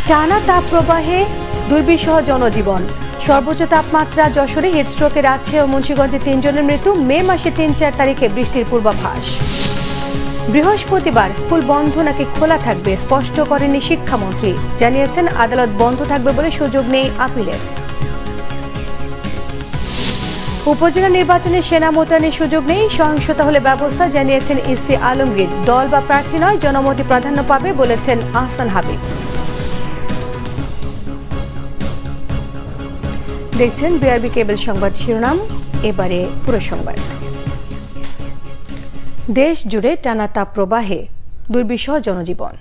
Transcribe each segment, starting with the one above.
টানা তাপপ্রবাহে দুর্বিষহ জনজীবন। সর্বোচ্চ তাপমাত্রা যশোরে, হিটস্ট্রোকে রাজশাহী ও মুন্সিগঞ্জে 3 জনের মৃত্যু। মে মাসে 3-4 তারিখে বৃষ্টির পূর্বাভাস। বৃহস্পতিবার স্কুল বন্ধ নাকি খোলা থাকবে স্পষ্ট করেননি শিক্ষামন্ত্রী। জানিয়েছেন আদালত বন্ধ থাকবে বলে সুযোগ নেই আপিলের। উপজেলা নির্বাচনে সেনা মোতায়েনের সুযোগ নেই, সহিংসতা হলে ব্যবস্থা, জানিয়েছেন ইসি আলমগীর। দল বা প্রার্থী নয়, জনমতই প্রাধান্য পাবে বলেছেন আহসান হাবিব। দেখছেন বিআরবি কেবল সংবাদ শিরোনাম, এবারে পুরো সংবাদ। দেশ জুড়ে টানা তাপপ্রবাহে দুর্বিষহ জনজীবন।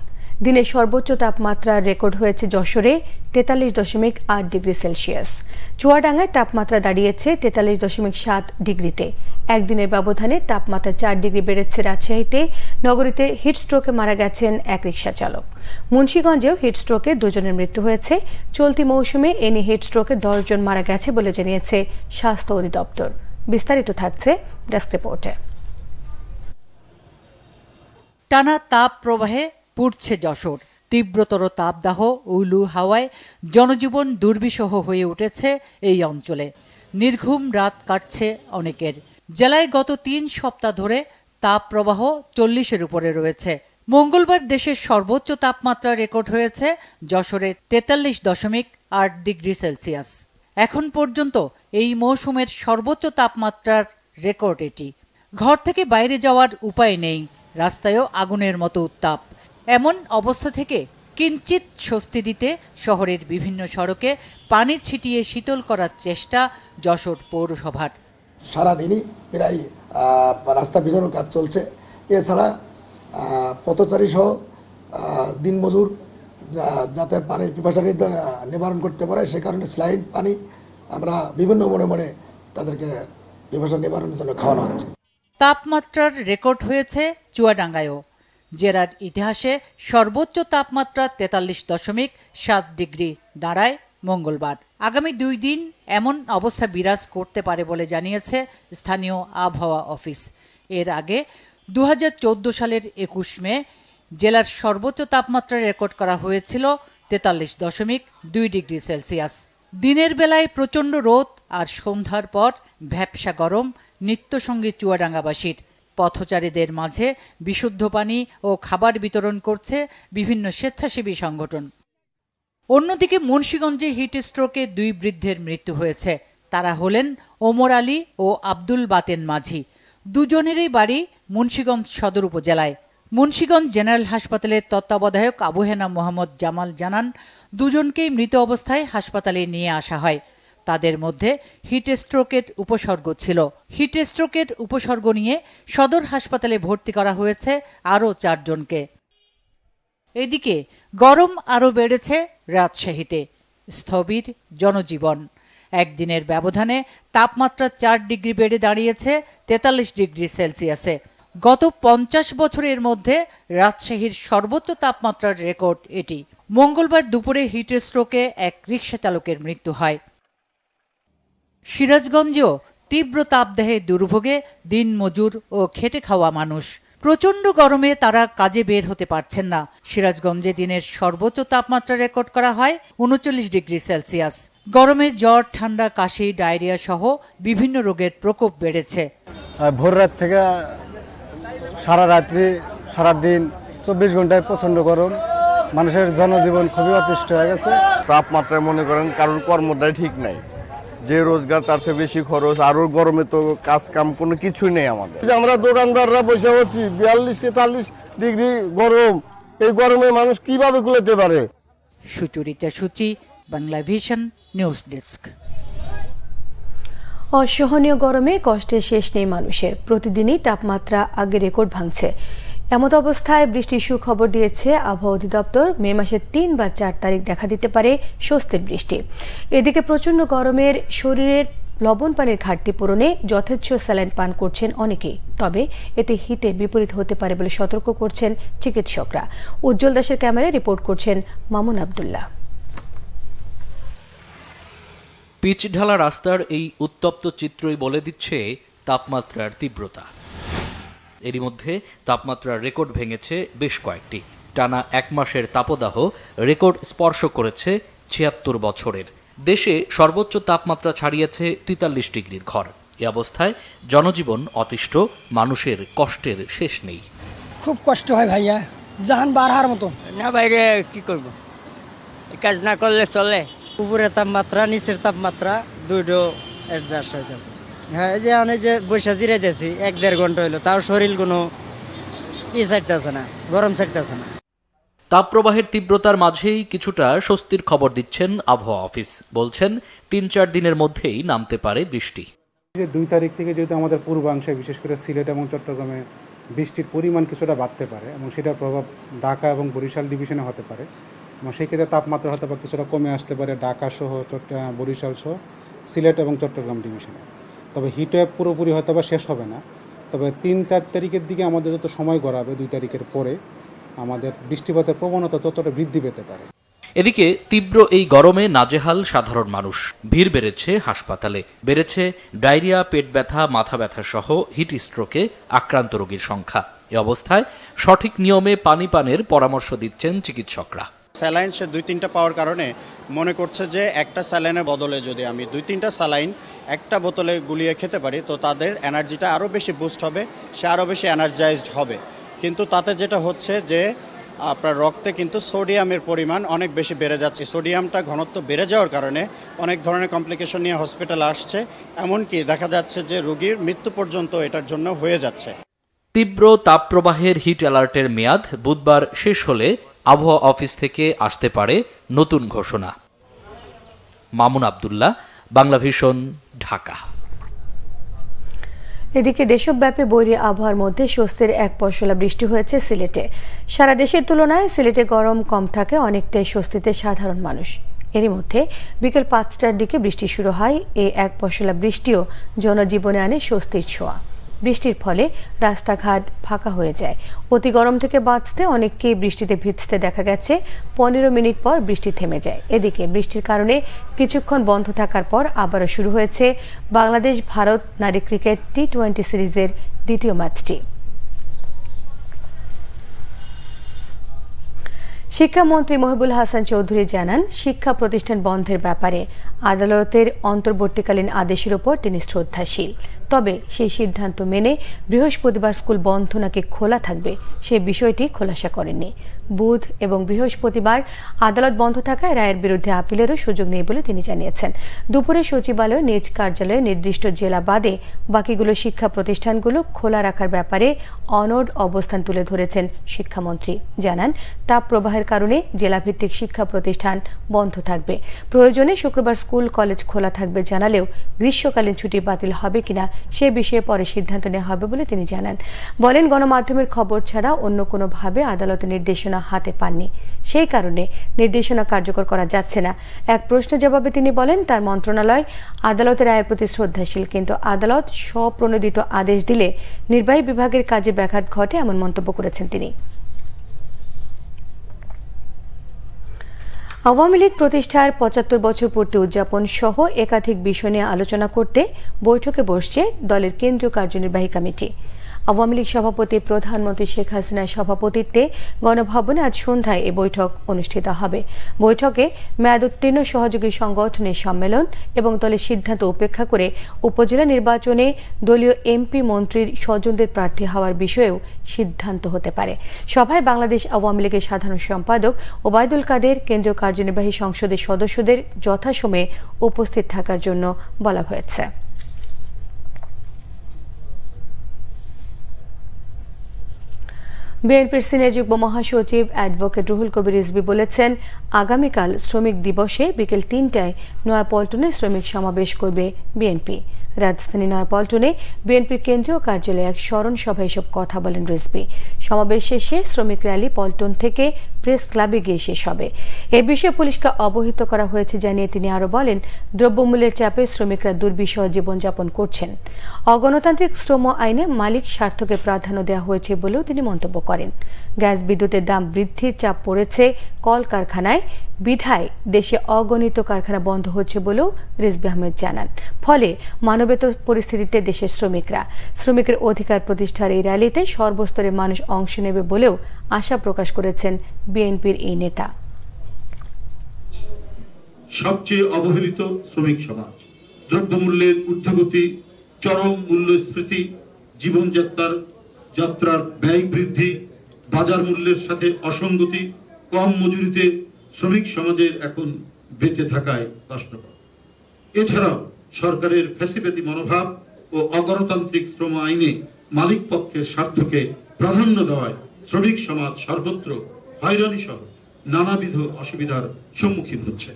দিনের সর্বোচ্চ তাপমাত্রা রেকর্ড হয়েছে যশোরে 43.8 ডিগ্রি সেলসিয়াস। চুয়াডাঙ্গায় তাপমাত্রা দাঁড়িয়েছে 43.7 ডিগ্রিতে। একদিনের ব্যবধানে তাপমাত্রা 4 ডিগ্রি বেড়েছে রাজশাহীতে। নগরীতে হিটস্ট্রোকে মারা গেছেন এক রিকশা চালক। মুন্সিগঞ্জেও হিটস্ট্রোকে 2 জনের মৃত্যু হয়েছে। চলতি মৌসুমে এ নিয়ে হিটস্ট্রোকে 10 জন মারা গেছে বলে জানিয়েছে স্বাস্থ্য অধিদপ্তর। বিস্তারিত থাকছে ডেস্ক রিপোর্টে। টানা তাপ প্রবাহে পুড়ছে যশোর। তীব্রতর তাপদাহ ও লু হাওয়ায় জনজীবন দুর্বিষহ হয়ে উঠেছে এই অঞ্চলে। নির্ঘুম রাত কাটছে অনেকের। জেলায় গত 3 সপ্তাহ ধরে তাপ প্রবাহ 40-এর উপরে রয়েছে। মঙ্গলবার দেশের সর্বোচ্চ তাপমাত্রা রেকর্ড হয়েছে যশোরে 43.8 ডিগ্রি সেলসিয়াস। এখন পর্যন্ত এই মৌসুমের সর্বোচ্চ তাপমাত্রার রেকর্ড এটি। ঘর থেকে বাইরে যাওয়ার উপায় নেই, রাস্তায়ও আগুনের মতো উত্তাপ। এমন অবস্থা থেকে কিঞ্চিত স্বস্তি দিতে শহরের বিভিন্ন সড়কে পানি ছিটিয়ে শীতল করার চেষ্টা যশোর পৌরসভার। সারাদিনই প্রায় রাস্তা ভিজানোর কাজ চলছে। এছাড়া পথচারী সহ দিনমজুর যাতে পানির পিপাসা নিবারণ করতে পারে, সে কারণে স্যালাইন পানি আমরা বিভিন্ন মোড়ে মোড়ে তাদেরকে পিপাসা নিবারণের জন্য খাওয়ানো হচ্ছে। তাপমাত্রার রেকর্ড হয়েছে চুয়াডাঙ্গায়ও। জেলার ইতিহাসে সর্বোচ্চ তাপমাত্রা 43.7 ডিগ্রি দাঁড়ায় মঙ্গলবার। আগামী 2 দিন এমন অবস্থা বিরাজ করতে পারে বলে জানিয়েছে স্থানীয় আবহাওয়া অফিস। এর আগে 2014 সালের 21 মে জেলার সর্বোচ্চ তাপমাত্রা রেকর্ড করা হয়েছিল 43.2 ডিগ্রি সেলসিয়াস। দিনের বেলায় প্রচণ্ড রোদ আর সন্ধ্যার পর ভ্যাপসা গরম নিত্যসঙ্গী চুয়াডাঙ্গাবাসীর। পথচারীদের মাঝে বিশুদ্ধ পানি ও খাবার বিতরণ করছে বিভিন্ন স্বেচ্ছাসেবী সংগঠন। অন্যদিকে মুন্সিগঞ্জে হিটস্ট্রোকে 2 বৃদ্ধের মৃত্যু হয়েছে। তারা হলেন ওমর আলী ও আব্দুল বাতেন মাঝি। দুজনেরই বাড়ি মুন্সিগঞ্জ সদর উপজেলায়। মুন্সিগঞ্জ জেনারেল হাসপাতালের তত্ত্বাবধায়ক আবু হেনা মোহাম্মদ জামাল জানান, দুজনকেই মৃত অবস্থায় হাসপাতালে নিয়ে আসা হয়। তাদের মধ্যে হিটস্ট্রোকের উপসর্গ ছিল। হিটস্ট্রোকের উপসর্গ নিয়ে সদর হাসপাতালে ভর্তি করা হয়েছে আরও 4 জনকে। এদিকে গরম আরও বেড়েছে রাজশাহীতে। স্থবির জনজীবন। একদিনের ব্যবধানে তাপমাত্রা 4 ডিগ্রি বেড়ে দাঁড়িয়েছে 43 ডিগ্রি সেলসিয়াসে। গত 50 বছরের মধ্যে রাজশাহীর সর্বোচ্চ তাপমাত্রার রেকর্ড এটি। মঙ্গলবার দুপুরে হিটস্ট্রোকে এক রিকশা চালকের মৃত্যু হয়। সিরাজগঞ্জেও তীব্র তাপদাহে দুর্ভোগে দিনমজুর ও খেটে খাওয়া মানুষ। প্রচণ্ড গরমে তারা কাজে বের হতে পারছেন না। সিরাজগঞ্জে দিনের সর্বোচ্চ তাপমাত্রা রেকর্ড করা হয় 39 ডিগ্রি সেলসিয়াস। গরমে জ্বর, ঠান্ডা, কাশি, ডায়রিয়া সহ বিভিন্ন রোগের প্রকোপ বেড়েছে। ভোর রাত থেকে সারা রাত্রি সারাদিন 24 ঘন্টায় প্রচণ্ড গরম। মানুষের জনজীবন খুবই অতিষ্ঠ হয়ে গেছে। তাপমাত্রায় মনে করেন কারোর কর্মটাই ঠিক নাই, যে রোজগার তার চেয়ে বেশি খরচ। আরো গরমে তো কাজ কাম কোনো কিছুই নেই আমাদের। আমরা দোকানদাররা বসে আছি 42-43 ডিগ্রি গরম। এই গরমে মানুষ কিভাবে কুলাতে পারে? সুচরিতা সূচি, বাংলা ভিশন নিউজ ডেস্ক। অসহনীয় গরমে কষ্টের শেষ নেই মানুষের। প্রতিদিনই তাপমাত্রা আগে রেকর্ড ভাঙছে। এমত অবস্থায় বৃষ্টির সুখবর দিয়েছে আবহাওয়া অধিদপ্তর। মে মাসের 3 বা 4 তারিখ দেখা দিতে পারে স্বস্তির বৃষ্টি। এদিকে প্রচণ্ড গরমের শরীরের লবণ পানির ঘাটতি পূরণে যথেচ্ছ স্যালাইন পান করছেন অনেকেই। তবে এতে হিতে বিপরীত হতে পারে বলে সতর্ক করছেন চিকিৎসকরা। উজ্জ্বল দাসের ক্যামেরায় রিপোর্ট করছেন মামুন আবদুল্লাহ। পিচ ঢালা রাস্তার এই উত্তপ্ত চিত্রই বলে দিচ্ছে তাপমাত্রার তীব্রতা। এরই মধ্যে তাপমাত্রার রেকর্ড ভেঙেছে বেশ কয়েকটি। টানা 1 মাসের তাপদাহ রেকর্ড স্পর্শ করেছে ৭৬ বছরের। দেশে সর্বোচ্চ তাপমাত্রা ছাড়িয়েছে ৪৩ ডিগ্রির ঘর। এ অবস্থায় জনজীবন অতিষ্ঠ, মানুষের কষ্টের শেষ নেই। খুব কষ্ট হয় ভাইয়া, জাহান বাড়ার মতো না। বাইরে কি করব, কাজ না করলে চলে। উপরের তাপমাত্রা নিচের তাপমাত্রা দুটো অ্যাডজাস্ট হইতেছে। হ্যাঁ, এই যে অনেক যে বৈশা জিরাইতেছি 1-1.5 ঘন্টা হইলো, তাও শরীর কোনো ছাড়তেছে না, গরম ছাড়তেছে না। তাপপ্রবাহের তীব্রতার মাঝেই কিছুটা স্বস্তির খবর দিচ্ছেন আবহাওয়া অফিস। বলছেন ৩-৪ দিনের মধ্যেই নামতে পারে বৃষ্টি। 2 তারিখ থেকে যেহেতু আমাদের পূর্বাংশে বিশেষ করে সিলেট এবং চট্টগ্রামে বৃষ্টির পরিমাণ কিছুটা বাড়তে পারে এবং সেটার প্রভাব ঢাকা এবং বরিশাল ডিভিশনে হতে পারে, এবং সেই ক্ষেত্রে তাপমাত্রা হয়তো বা কিছুটা কমে আসতে পারে ঢাকা সহ বরিশাল সহ সিলেট এবং চট্টগ্রাম ডিভিশনে। তবে হিটওয়েভ পুরোপুরি হয়তো বা শেষ হবে না। তবে 3-4 তারিখের দিকে আমাদের যত সময় গড়াবে, 2 তারিখের পরে আমাদের বৃষ্টিপাতের প্রবণতা ততটা বৃদ্ধি পেতে পারে। এদিকে তীব্র এই গরমে নাজেহাল সাধারণ মানুষ। ভিড় বেড়েছে হাসপাতালে, বেড়েছে ডায়রিয়া, পেট ব্যথা, মাথা ব্যথা সহ হিট স্ট্রোকে আক্রান্ত রোগীর সংখ্যা। এ অবস্থায় সঠিক নিয়মে পানি পানের পরামর্শ দিচ্ছেন চিকিৎসকরা। স্যালাইন সে 2-3টা পাওয়ার কারণে মনে করছে যে একটা স্যালাইনের বদলে যদি আমি 2-3টা স্যালাইন একটা বোতলে গুলিয়ে খেতে পারি, তো তাদের এনার্জিটা আরও বেশি বুস্ট হবে, সে আরও বেশি এনার্জাইজড হবে। কিন্তু তাতে যেটা হচ্ছে যে আপনার রক্তে কিন্তু সোডিয়ামের পরিমাণ অনেক বেশি বেড়ে যাচ্ছে। সোডিয়ামটা ঘনত্ব বেড়ে যাওয়ার কারণে অনেক ধরনের কমপ্লিকেশন নিয়ে হসপিটালে আসছে, এমনকি দেখা যাচ্ছে যে রোগীর মৃত্যু পর্যন্ত এটার জন্য হয়ে যাচ্ছে। তীব্র তাপপ্রবাহের হিট অ্যালার্টের মেয়াদ বুধবার শেষ হলে আবহাওয়া অফিস থেকে আসতে পারে নতুন ঘোষণা। মামুন আব্দুল্লাহ, বাংলাভিশন, ঢাকা। এদিকে দেশব্যাপী বৈরী আবহাওয়ার মধ্যে স্বস্তির এক পশলা বৃষ্টি হয়েছে সিলেটে। সারা দেশের তুলনায় সিলেটে গরম কম থাকে, অনেকটাই স্বস্তিতে সাধারণ মানুষ। এরই মধ্যে বিকেল 5টার দিকে বৃষ্টি শুরু হয়। এই এক পশলা বৃষ্টিও জনজীবনে আনে স্বস্তির ছোঁয়া। বৃষ্টির ফলে রাস্তাঘাট ফাঁকা হয়ে যায়। অতি গরম থেকে বাঁচতে অনেককেই বৃষ্টিতে ভিজতে দেখা গেছে। 15 মিনিট পর বৃষ্টি থেমে যায়। এদিকে বৃষ্টির কারণে কিছুক্ষণ বন্ধ থাকার পর আবারও শুরু হয়েছে বাংলাদেশ ভারত নারী ক্রিকেট T20 সিরিজের দ্বিতীয় ম্যাচটি। শিক্ষামন্ত্রী মহিবুল হাসান চৌধুরী জানান, শিক্ষা প্রতিষ্ঠান বন্ধের ব্যাপারে আদালতের অন্তর্বর্তীকালীন আদেশের ওপর তিনি শ্রদ্ধাশীল। তবে সেই সিদ্ধান্ত মেনে বৃহস্পতিবার স্কুল বন্ধ নাকি খোলা থাকবে সে বিষয়টি খোলাসা করেননি। বুধ এবং বৃহস্পতিবার আদালত বন্ধ থাকায় রায়ের বিরুদ্ধে আপিলেরও সুযোগ নেই বলে তিনি জানিয়েছেন। দুপুরে সচিবালয় নিজ কার্যালয়ে নির্দিষ্ট জেলা বাদে বাকিগুলো শিক্ষা প্রতিষ্ঠানগুলো খোলা রাখার ব্যাপারে অনড় অবস্থান তুলে ধরেছেন শিক্ষামন্ত্রী। জানান, তাপ প্রবাহের কারণে জেলাভিত্তিক শিক্ষা প্রতিষ্ঠান বন্ধ থাকবে। প্রয়োজনে শুক্রবার স্কুল কলেজ খোলা থাকবে জানালেও গ্রীষ্মকালীন ছুটি বাতিল হবে কিনা সে বিষয়ে পরে সিদ্ধান্ত নেওয়া হবে বলে তিনি জানান। বলেন, গণমাধ্যমের খবর ছাড়া অন্য কোনোভাবে আদালতের নির্দেশনা হাতে পাননি, সেই কারণে নির্দেশনা কার্যকর করা যাচ্ছে না। এক প্রশ্নের জবাবে তিনি বলেন, তার মন্ত্রণালয় আদালতের রায়ের প্রতি শ্রদ্ধাশীল, কিন্তু আদালত স্বপ্রণোদিত আদেশ দিলে নির্বাহী বিভাগের কাজে ব্যাঘাত ঘটে, এমন মন্তব্য করেছেন তিনি। আওয়ামী লীগ প্রতিষ্ঠার 75 বছর পূর্তি উদযাপন সহ একাধিক বিষয় নিয়ে আলোচনা করতে বৈঠকে বসছে দলের কেন্দ্রীয় কার্যনির্বাহী কমিটি। আওয়ামী লীগ সভাপতি প্রধানমন্ত্রী শেখ হাসিনার সভাপতিত্বে গণভবনে আজ সন্ধ্যায় এ বৈঠক অনুষ্ঠিত হবে। বৈঠকে মেয়াদোত্তীর্ণ সহযোগী সংগঠনের সম্মেলন এবং দলের সিদ্ধান্ত উপেক্ষা করে উপজেলা নির্বাচনে দলীয় এমপি মন্ত্রীর স্বজনদের প্রার্থী হওয়ার বিষয়েও সিদ্ধান্ত হতে পারে। সভায় বাংলাদেশ আওয়ামী লীগের সাধারণ সম্পাদক ওবায়দুল কাদের, কেন্দ্রীয় কার্যনির্বাহী সংসদের সদস্যদের যথাসময়ে উপস্থিত থাকার জন্য বলা হয়েছে। বিএনপির সিনিয়র যুগ্ম মহাসচিব অ্যাডভোকেট রুহুল কবির রিজভী বলেছেন, আগামীকাল শ্রমিক দিবসে বিকেল 3টায় নয়াপল্টনে শ্রমিক সমাবেশ করবে বিএনপি। রাজধানী নয়াপল্টনে বিএনপির কেন্দ্রীয় কার্যালয়ে এক স্মরণ সভায় এসব কথা বলেন রিজভী। সমাবেশ শেষে শ্রমিক র্যালি পল্টন থেকে প্রেস ক্লাবে গিয়ে শেষ হবে। এ বিষয়ে পুলিশকে অবহিত করা হয়েছে জানিয়ে তিনি আরও বলেন, দ্রব্যমূল্যের চাপে শ্রমিকরা দুর্বিষহ জীবনযাপন করছেন। অগণতান্ত্রিক শ্রম আইনে মালিক স্বার্থকে প্রাধান্য দেওয়া হয়েছে বলেও তিনি মন্তব্য করেন। গ্যাস বিদ্যুতের দাম বৃদ্ধির চাপ পড়েছে কলকারখানায়, বিধায় দেশে অগণিত কারখানা বন্ধ হচ্ছে বলেও রিজভী আহমেদ জানান। ফলে মানবেতর পরিস্থিতিতে দেশের শ্রমিকের অধিকার প্রতিষ্ঠার এই র্যালিতে সর্বস্তরের মানুষ অংশ নেবে বলেও আশা প্রকাশ করেছেন বিএনপির এই নেতা। সবচেয়ে অবহেলিত শ্রমিক সমাজ, দ্রব্যমূল্যের ঊর্ধ্বগতি, চরম মূল্যস্ফীতি, জীবনযাত্রার ব্যয় বৃদ্ধি, বাজার মূল্যের সাথে অসঙ্গতি, কম মজুরিতে শ্রমিক সমাজের এখন বেঁচে থাকায় কষ্টকর। এছাড়াও সরকারের ফ্যাসিবাদী মনোভাব ও অগণতান্ত্রিক শ্রম আইনে মালিক পক্ষের স্বার্থকে প্রাধান্য দেওয়ায় শ্রমিক সমাজ সর্বত্র হয়রানি সহ নানাবিধ অসুবিধার সম্মুখীন হচ্ছে।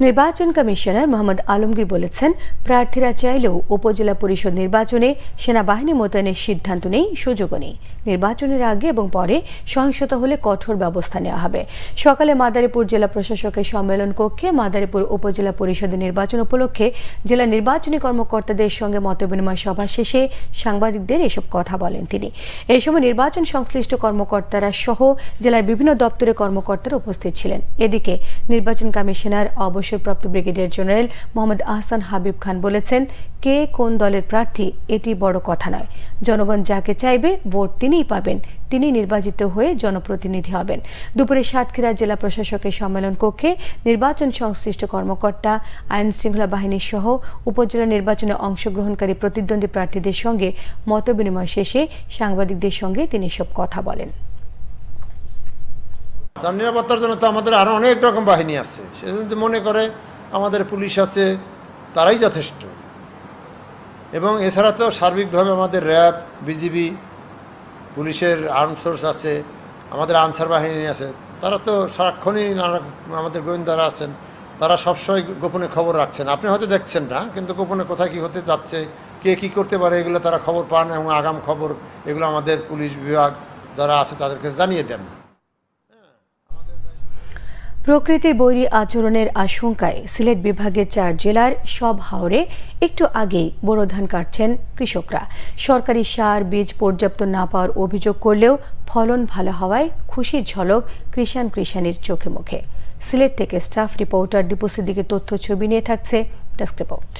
নির্বাচন কমিশনার মোহাম্মদ আলমগীর বলেছেন, প্রার্থীরা চাইলেও উপজেলা পরিষদ নির্বাচনে সেনাবাহিনী মোতায়েনের সিদ্ধান্ত নেই, সুযোগও নেই। নির্বাচনের আগে এবং পরে সহিংসতা হলে কঠোর ব্যবস্থা নেওয়া হবে। সকালে মাদারীপুর জেলা প্রশাসকের সম্মেলন কক্ষে মাদারীপুর উপজেলা পরিষদের নির্বাচন উপলক্ষে জেলা নির্বাচনী কর্মকর্তাদের সঙ্গে মতবিনিময় সভা শেষে সাংবাদিকদের এসব কথা বলেন তিনি। এই সময় নির্বাচন সংশ্লিষ্ট কর্মকর্তারা সহ জেলার বিভিন্ন দপ্তরের কর্মকর্তারা উপস্থিত ছিলেন। এদিকে নির্বাচন কমিশনার অবসরপ্রাপ্ত ব্রিগেডিয়ার জেনারেল মোহাম্মদ আহসান হাবিব খান বলেছেন, কে কোন দলের প্রার্থী এটি বড় কথা নয়। জনগণ যাকে চাইবে ভোট তিনিই পাবেন, তিনি নির্বাচিত হয়ে জনপ্রতিনিধি হবেন। দুপুরে সাতক্ষীরা জেলা প্রশাসকের সম্মেলন কক্ষে নির্বাচন সংশ্লিষ্ট কর্মকর্তা, আইন শৃঙ্খলা বাহিনী সহ উপজেলা নির্বাচনে অংশগ্রহণকারী প্রতিদ্বন্দ্বী প্রার্থীদের সঙ্গে মতবিনিময় শেষে সাংবাদিকদের সঙ্গে তিনি সব কথা বলেন। নিরাপত্তার জন্য তো আমাদের আরো অনেক রকম বাহিনী আছে, সে যদি মনে করে আমাদের পুলিশ আছে, তারাই যথেষ্ট। এবং এছাড়া তো সার্বিকভাবে আমাদের র্যাব, বিজিবি, পুলিশের আর্ম ফোর্স আছে, আমাদের আনসার বাহিনী আছে, তারা তো সারাক্ষণই আমাদের গোয়েন্দারা আছেন, তারা সবসময় গোপনে খবর রাখছেন। আপনি হয়তো দেখছেন না, কিন্তু গোপনে কোথায় কী হতে যাচ্ছে, কে কী করতে পারে, এগুলো তারা খবর পান এবং আগাম খবর এগুলো আমাদের পুলিশ বিভাগ যারা আছে তাদেরকে জানিয়ে দেন। প্রকৃতির বৈরী আচরণের আশঙ্কায় সিলেট বিভাগের 4 জেলার সব হাওরে একটু আগেই বোরো ধান কাটছেন কৃষকরা। সরকারি সার বীজ পর্যাপ্ত না পাওয়ার অভিযোগ করলেও ফলন ভালো হওয়ায় খুশির ঝলক কৃষাণীর চোখে মুখে। সিলেট থেকে স্টাফ রিপোর্টার দীপু সিদ্দিকের তথ্য ছবি নিয়ে থাকছে ডেস্ক রিপোর্ট।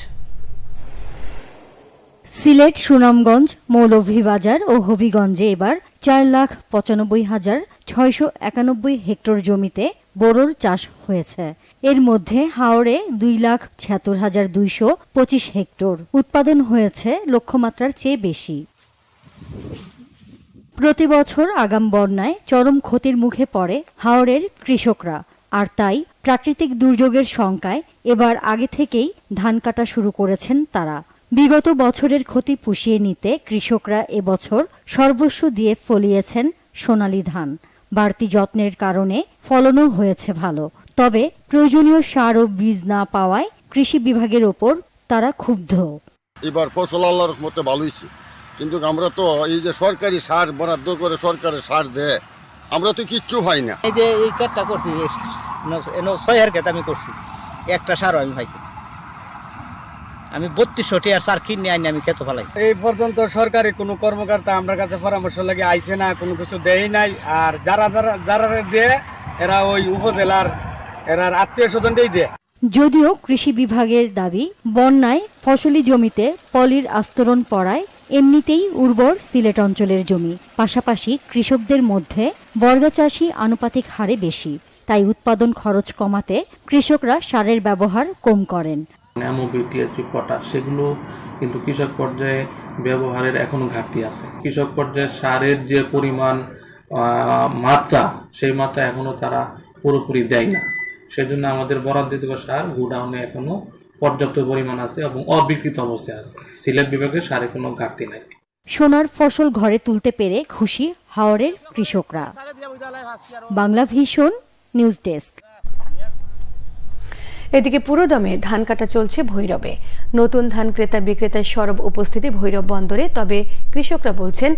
সিলেট, সুনামগঞ্জ, মৌলভীবাজার ও হবিগঞ্জে এবার 4,95,691 হেক্টর জমিতে বোরোর চাষ হয়েছে। এর মধ্যে হাওড়ে 2,76,225 হেক্টর, উৎপাদন হয়েছে লক্ষ্যমাত্রার চেয়ে বেশি। প্রতি বছর আগাম বন্যায় চরম ক্ষতির মুখে পড়ে হাওড়ের কৃষকরা, আর তাই প্রাকৃতিক দুর্যোগের শঙ্কায় এবার আগে থেকেই ধান কাটা শুরু করেছেন তারা। বিগত বছরের ক্ষতি পুষিয়ে নিতে কৃষকরা এবছর সর্বস্ব দিয়ে ফলিয়েছেন সোনালী ধান। বাড়তি যত্নের কারণে ফলনও হয়েছে ভালো, তবে প্রয়োজনীয় সার ও বীজ না পাওয়ায় কৃষি বিভাগের ওপর তারা ক্ষুব্ধ। এবার ফসল আল্লাহর রহমতে ভালো হয়েছে, কিন্তু আমরা তো এই যে সরকারি সার বরাদ্দ করে সরকারের সার দেয়, আমরা তো কিচ্ছু পাই না। এই যে এই কাজটা করছি 6 ক্ষেত আমি করছি, একটা সারও আমি পাইছি। আমি 3200 টাকার সার কিনে আনি আমি খেতে ফেলাই। এই পর্যন্ত সরকারি কোনো কর্মকর্তা আমার কাছে পরামর্শ লাগে আইছে না, কোনো কিছু দেয় নাই। আর যারা দেয় এরা ওই উপজেলার এরার আত্মীয় স্বজনটাই দেয়। যদিও কৃষি বিভাগের দাবি, বন্যায় ফসলি জমিতে পলির আস্তরণ পড়ায় এমনিতেই উর্বর সিলেট অঞ্চলের জমি। পাশাপাশি কৃষকদের মধ্যে বর্গা চাষি আনুপাতিক হারে বেশি, তাই উৎপাদন খরচ কমাতে কৃষকরা সারের ব্যবহার কম করেন। এমওপি, টিএসপি, পটাশ সেগুলো কিন্তু কৃষক পর্যায়ে ব্যবহারের এখনো ঘাটতি আছে। কৃষক পর্যায়ে সারের যে পরিমাণ মাত্রা, সেই মাত্রা এখনো তারা পুরোপুরি দেয় না। সেজন্য আমাদের বরাদ্দিত সার গোডাউনে এখনো পর্যাপ্ত পরিমাণ আছে এবং অবিকৃত অবস্থায় আছে। সিলেট বিভাগে সারে কোনো ঘাটতি নাই। সোনার ফসল ঘরে তুলতে পেরে খুশি হাওরের কৃষকরা। Bangla Vision news desk. এদিকে পুরোদমে ধান কাটা চলছে ভৈরবে। নতুন ধান ক্রেতা বিক্রেতার সরব উপস্থিতি ভৈরব বন্দরে, তবে কৃষকরা বলছেন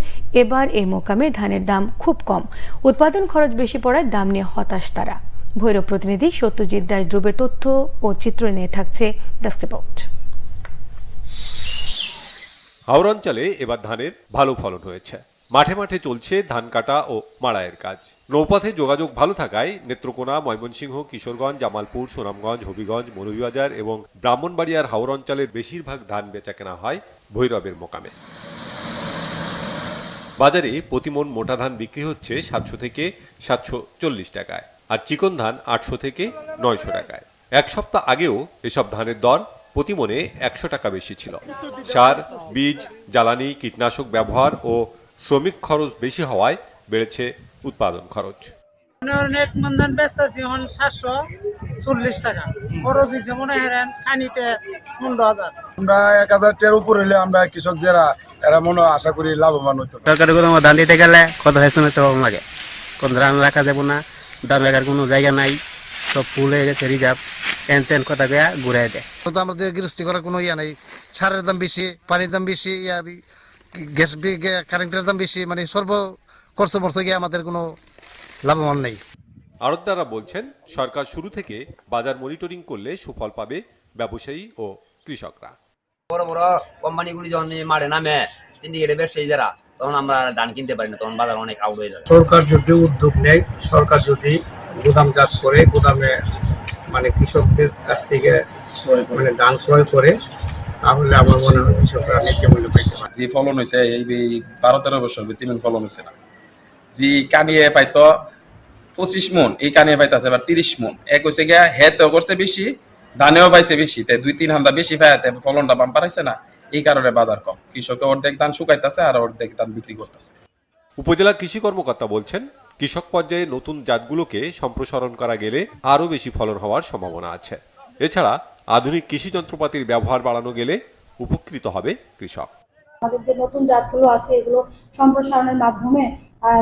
এবার এই মোকামে ধানের দাম খুব কম, উৎপাদন খরচ বেশি পড়ায় দাম নিয়ে হতাশ তারা। ভৈরব প্রতিনিধি সত্যজিৎ দাস ধ্রুবের তথ্য ও চিত্র নিয়ে থাকছে ডেস্ক রিপোর্ট। হাওর অঞ্চলে এবার ধানের ভালো ফলন হয়েছে। মাঠে মাঠে চলছে ধান কাটা ও মাড়াইয়ের কাজ। নৌপথে যোগাযোগ ভালো থাকায় নেত্রকোনা, ময়মনসিংহ, কিশোরগঞ্জ, জামালপুর, সুনামগঞ্জ, হবিগঞ্জ, মৌলভীবাজার এবং ব্রাহ্মণবাড়িয়ার হাওর অঞ্চলের বেশিরভাগ ধান বেচা কেনা হয় ভৈরবের মোকামে। বাজারে প্রতিমন মোটা ধান বিক্রি হচ্ছে 700 থেকে 740 টাকায়, আর চিকন ধান 800 থেকে 900 টাকায়। এক সপ্তাহ আগেও এসব ধানের দর প্রতিমনে 100 টাকা বেশি ছিল। সার, বীজ, জ্বালানি, কীটনাশক ব্যবহার ও শ্রমিক খরচ বেশি হওয়ায় বেড়েছে উৎপাদন খরচ। এক মন ধান বেচতেছি এখন 740 টাকা, খরচ হয়েছে মনে হয় খানিতে 15,000। আমরা 1,000 টাকার উপর হইলে আমরা কৃষক যারা এরা মনে আশা করি লাভবান হইতো। সরকারের কোনো ধান দিতে গেলে কত হেসন লাগে, কোন ধান রাখা যাবো না, ধান রাখার কোনো জায়গা নাই, সব ফুল হয়ে গেছে রিজার্ভ, টেন কথা গিয়া ঘুরাই দেয়। তো আমাদের গৃহস্থী করার কোনো ইয়া নেই, সারের দাম বেশি, পানির দাম বেশি, গ্যাস কারেন্টের দাম বেশি, মানে সর্ব খরচ বর্ষ গিয়ে আমাদের কোনো লাভবান নেই। আড়তদাররা বলছেন, সরকার শুরু থেকে বাজার মনিটরিং করলে সুফল পাবে ব্যবসায়ী ও কৃষকরা। বড় বড় কোম্পানিগুলি যখন মাঠে নামে সিন্ডিকেটের ব্যবসায়ী যারা, তখন আমরা ধান কিনতে পারি না, তখন বাজার অনেক আউট হয়ে যায়। সরকার যদি উদ্যোগ নেয়, সরকার যদি গুদামজাত করে, গুদামে মানে কৃষকদের কাছ থেকে মানে ধান ক্রয় করে, তাহলে আমার মনে হয় কৃষকরা ন্যায্য মূল্য পাইতে পারে। যে ফলন হয়েছে এই 12-13 বছর তেমন ফলন হয়েছে না। যে কানিয়ে পাইতো 25 মন, এই কানিয়ে পাইতেছে এবার 30 মন। এক হয়েছে গিয়া হেতেও করছে বেশি, ধানেও পাইছে বেশি, তাই 2-3 হামদা বেশি পাইতে ফলনটা বাম পারাইছে না, এই কারণে বাজার কম। কৃষকের অর্ধেক ধান শুকাইতেছে আর অর্ধেক ধান বিক্রি করতেছে। উপজেলা কৃষি কর্মকর্তা বলছেন, কৃষক পর্যায়ে নতুন জাতগুলোকে সম্প্রসারণ করা গেলে আরও বেশি ফলন হওয়ার সম্ভাবনা আছে। এছাড়া আধুনিক কৃষি যন্ত্রপাতির ব্যবহার বাড়ানো গেলে উপকৃত হবে কৃষক। আমাদের যে নতুন জাতগুলো আছে এগুলো সম্প্রসারণের মাধ্যমে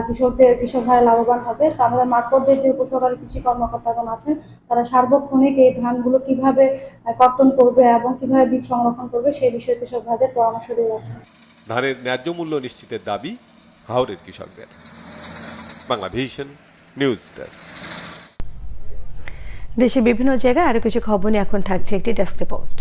কৃষক ভাই লাভবান হবে। তো আমাদের মাঠ পর্যায়ে যে উপসহকারী কৃষি কর্মকর্তাগণ আছেন, তারা সার্বক্ষণিক এই ধানগুলো কিভাবে কর্তন করবে এবং কিভাবে বীজ সংরক্ষণ করবে সেই বিষয়ে কৃষক ভাইদের পরামর্শ দিয়ে যাচ্ছে। ধানের ন্যায্য মূল্য নিশ্চিতের দাবি হাওরের কৃষকদের। Bangla Vision news desk. দেশের বিভিন্ন জায়গায় আরো কিছু খবর নিয়ে এখন থাকছে একটি ডেস্ক রিপোর্ট।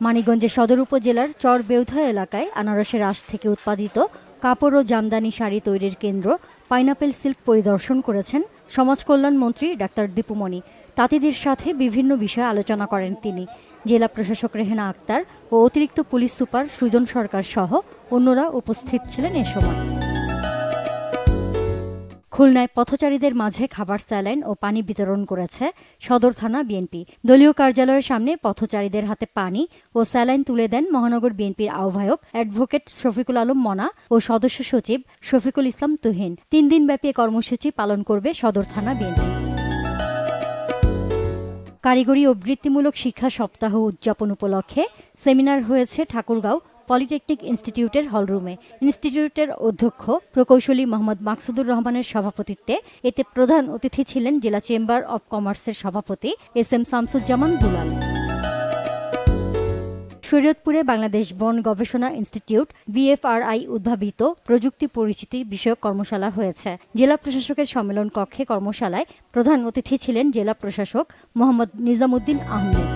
মানিকগঞ্জের সদর উপজেলার চরবেউধা এলাকায় আনারসের আঁশ থেকে উৎপাদিত কাপড় ও জামদানি শাড়ি তৈরির কেন্দ্র পাইনাপেল সিল্ক পরিদর্শন করেছেন সমাজ কল্যাণ মন্ত্রী ডাক্তার দীপুমণি। তাঁতিদের সাথে বিভিন্ন বিষয়ে আলোচনা করেন তিনি। জেলা প্রশাসক রেহেনা আক্তার ও অতিরিক্ত পুলিশ সুপার সুজন সরকার সহ অন্যরা উপস্থিত ছিলেন এ সময়। খুলনায় পথচারীদের মাঝে খাবার, স্যালাইন ও পানি বিতরণ করেছে সদর থানা বিএনপি। দলীয় কার্যালয়ের সামনে পথচারীদের হাতে পানি ও স্যালাইন তুলে দেন মহানগর বিএনপির আহ্বায়ক অ্যাডভোকেট শফিকুল আলম মনা ও সদস্য সচিব শফিকুল ইসলাম তুহিন। 3 দিনব্যাপী কর্মসূচি পালন করবে সদর থানা বিএনপি। কারিগরি ও বৃত্তিমূলক শিক্ষা সপ্তাহ উদযাপন উপলক্ষে সেমিনার হয়েছে ঠাকুরগাঁও পলিটেকনিক ইনস্টিটিউটের হলরুমে। ইনস্টিটিউটের অধ্যক্ষ প্রকৌশলী মোহাম্মদ মাকসুদুর রহমানের সভাপতিত্বে এতে প্রধান অতিথি ছিলেন জেলা চেম্বার অব কমার্সের সভাপতি এস.এম. শামসুজ্জামান দুলাল। শরীয়তপুরে বাংলাদেশ বন গবেষণা ইনস্টিটিউট বিএফআরআই উদ্ভাবিত প্রযুক্তি পরিচিতি বিষয়ক কর্মশালা হয়েছে। জেলা প্রশাসকের সম্মেলন কক্ষে কর্মশালায় প্রধান অতিথি ছিলেন জেলা প্রশাসক মোহাম্মদ নিজামুদ্দিন আহমেদ।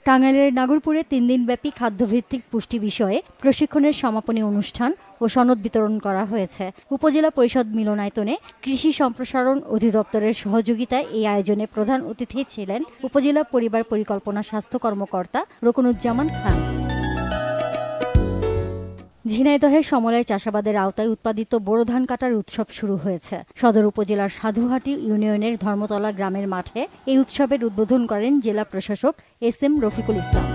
টাঙ্গাইলের নাগরপুরে 3 দিনব্যাপী খাদ্যভিত্তিক পুষ্টি বিষয়ে প্রশিক্ষণের সমাপনী অনুষ্ঠান ও সনদ বিতরণ করা হয়েছে। উপজেলা পরিষদ মিলনায়তনে কৃষি সম্প্রসারণ অধিদপ্তরের সহযোগিতায় এই আয়োজনে প্রধান অতিথি ছিলেন উপজেলা পরিবার পরিকল্পনা স্বাস্থ্য কর্মকর্তা রকুনুজ্জামান খান। ঝিনাইদহে সমলয় চাষাবাদের আওতায় উৎপাদিত বোরো ধান কাটার উৎসব শুরু হয়েছে। সদর উপজেলার সাধুহাটি ইউনিয়নের ধর্মতলা গ্রামের মাঠে এই উৎসবের উদ্বোধন করেন জেলা প্রশাসক এস.এম. রফিকুল ইসলাম।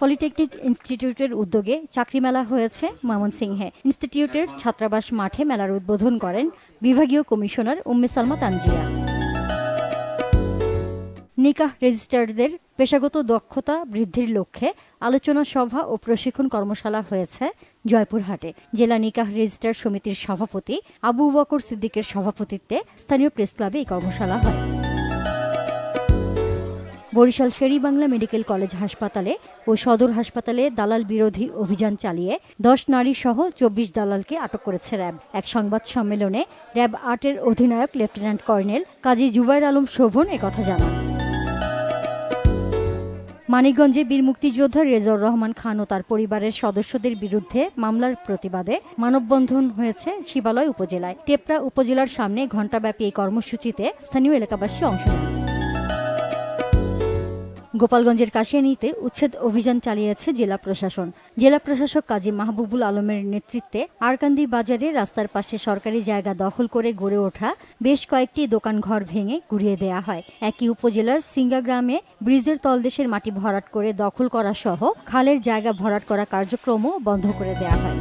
পলিটেকনিক ইনস্টিটিউটের উদ্যোগে চাকরি মেলা হয়েছে ময়মনসিংহে। ইনস্টিটিউটের ছাত্রাবাস মাঠে মেলার উদ্বোধন করেন বিভাগীয় কমিশনার উম্মে সালমা তানজিয়া। নিকাহ রেজিস্ট্রারদের পেশাগত দক্ষতা বৃদ্ধির লক্ষ্যে আলোচনা সভা ও প্রশিক্ষণ কর্মশালা হয়েছে জয়পুরহাটে। জেলা নিকাহ রেজিস্ট্রার সমিতির সভাপতি আবু বকর সিদ্দিকের সভাপতিত্বে স্থানীয় প্রেস ক্লাবে এই কর্মশালা হয়। বরিশাল শের-ই-বাংলা মেডিকেল কলেজ হাসপাতালে ও সদর হাসপাতালে দালাল বিরোধী অভিযান চালিয়ে 10 নারী সহ 24 দালালকে আটক করেছে র্যাব। এক সংবাদ সম্মেলনে র্যাব 8-এর অধিনায়ক লেফটেন্যান্ট কর্নেল কাজী জুবাইর আলম শোভন একথা জানান। মানিকগঞ্জে বীর মুক্তিযোদ্ধা রেজাউর রহমান খান ও তার পরিবারের সদস্যদের বিরুদ্ধে মামলার প্রতিবাদে মানববন্ধন হয়েছে শিবালয় উপজেলায়। টেপরা উপজেলার সামনে ঘণ্টাব্যাপী এই কর্মসূচিতে স্থানীয় এলাকাবাসী অংশ নেন। গোপালগঞ্জের কাশিয়ানীতে উচ্ছেদ অভিযান চালিয়েছে জেলা প্রশাসন। জেলা প্রশাসক কাজী মাহবুবুল আলমের নেতৃত্বে আরকান্দি বাজারে রাস্তার পাশে সরকারি জায়গা দখল করে গড়ে ওঠা বেশ কয়েকটি দোকানঘর ভেঙে গুড়িয়ে দেয়া হয়। একই উপজেলার সিঙ্গা গ্রামে ব্রিজের তলদেশের মাটি ভরাট করে দখল করা সহ খালের জায়গা ভরাট করা কার্যক্রমও বন্ধ করে দেয়া হয়।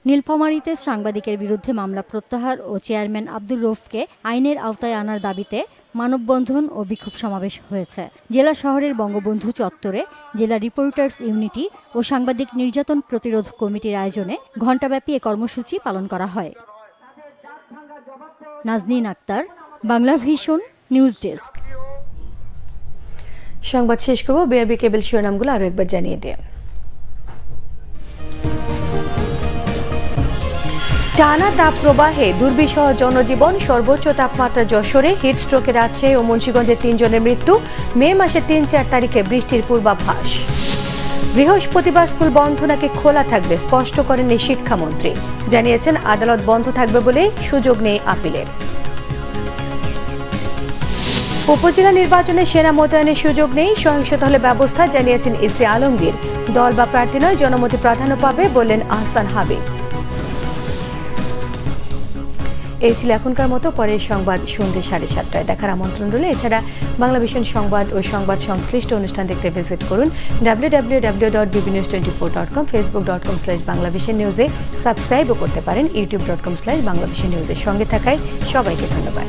নীলফামারীতে সাংবাদিকের বিরুদ্ধে মামলা প্রত্যাহার ও চেয়ারম্যান আব্দুর রউফকে আইনের আওতায় আনার দাবিতে মানববন্ধন ও বিক্ষোভ সমাবেশ হয়েছে। জেলা শহরের বঙ্গবন্ধু চত্বরে জেলা রিপোর্টার্স ইউনিটি ও সাংবাদিক নির্যাতন প্রতিরোধ কমিটির আয়োজনে ঘণ্টাব্যাপী এ কর্মসূচি পালন করা হয়। Naznin Akter, Bangla Vision, news desk. সংবাদ শেষ করব, বিআরবি কেবল শিরোনামগুলো আরো একবার জানিয়ে দেন। টানা তাপ প্রবাহে দুর্বিষহ জনজীবন, সর্বোচ্চ তাপমাত্রা যশোরে, হিটস্ট্রোকে রাজশাহী ও মুন্সিগঞ্জে 3 জনের মৃত্যু। মে মাসে 3-4 তারিখে বৃষ্টির পূর্বাভাস। বৃহস্পতিবার স্কুল বন্ধ নাকি খোলা থাকবে স্পষ্ট করেননি শিক্ষামন্ত্রী, জানিয়েছেন আদালত বন্ধ থাকবে বলে সুযোগ নেই আপিলের। উপজেলা নির্বাচনে সেনা মোতায়েনের সুযোগ নেই, সহিংসতা হলে ব্যবস্থা, জানিয়েছেন এসি আলমগীর। দল বা প্রার্থী নয়, জনমতি প্রাধান্য পাবে বললেন আহসান হাবিব। এই ছিল এখনকার মতো। পরের সংবাদ সন্ধ্যে 7:30টায় দেখার আমন্ত্রণ রইল। এছাড়া বাংলা ভিশন সংবাদ ও সংবাদ সংশ্লিষ্ট অনুষ্ঠান দেখতে ভিজিট করুন www.bbnews24.com, facebook.com/banglavishnewsে সাবস্ক্রাইবও করতে পারেন, youtube.com/banglavishnewsের সঙ্গে থাকায় সবাইকে ধন্যবাদ।